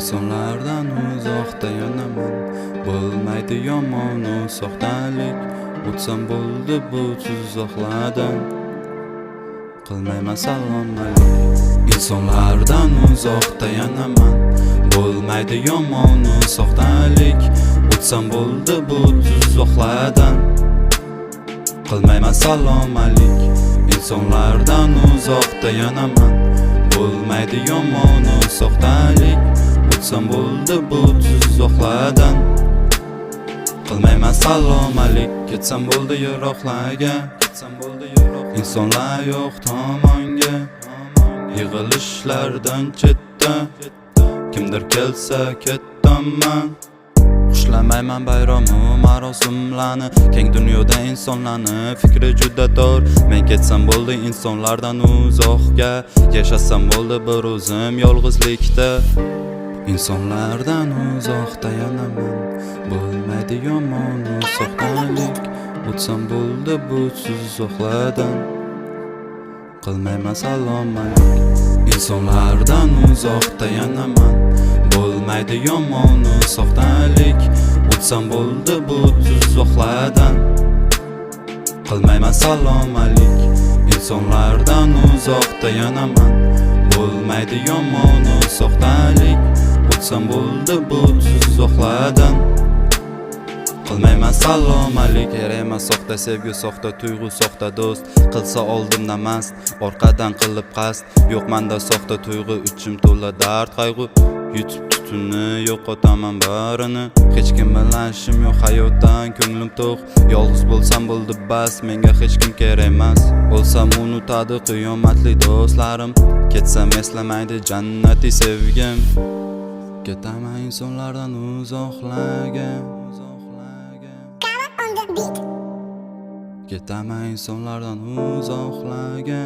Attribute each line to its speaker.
Speaker 1: İnsanlardan uzoqda yonaman, bo'lmaydi yomon soxtalik. O'tsam bo'ldi bu tuzoqlardan, qilmayman salomalik. İnsanlardan uzoqda yonaman, bo'lmaydi yomon soxtalik. O'tsam bo'ldi bu tuzoqlardan, qilmayman salomalik. İnsanlardan uzoqda yonaman, bo'lmaydi yomon soxtalik. O'tsam bo'ldi bu tuzoqlardan, qilmayman salomalik. Ketsam bo'ldi yiroqlarga, insonlar yo'q tomonga, yig'ilishlardan chetda kimdir kelsa ketaman. Xushlamayman bayromu marosimlarni, keng dunyoda insonlarni fikri juda tor. Men ketsam bo'ldi insonlardan uzoqga, yashasam bo'ldi bir o'zim yolg'izlikda. İnsanlardan uzoqda yonaman, bo'lmaydi yomon soxtalik. O'tsam bo'ldi bu tuzoqlardan, qilmayman salomalik. İnsanlardan uzoqda yonaman, bo'lmaydi yomon soxtalik. O'tsam bo'ldi bu tuzoqlardan, qilmayman salomalik. İnsanlardan uzoqda yonaman, bo'lmaydi yomon soxtalik. O'tsam bo'ldi bu tuzoqlardan, qilmayman salomalik. Kerak emas soxta sevgi, soxta tuyg'u, soxta do'st. Qilsa oldimda mast, orqadan qilib qasd. Yo'q menda soxta tuyg'u, ichim to'la dard qayg'u. Yutib tutunni yo'qotaman barini. Hech kim bilan ishim yo'q, hayotdan ko'nglim to'q. Yolg'iz bo'lsam bo'ldi bas, menga hech kim kerak emas. O'lsam unutadi qiyomatli do'stlarim, ketsam eslamaydi jannatiy sevgim. Ketaman insonlardan uzoqlarga, ketaman insonlardan uzoqlarga.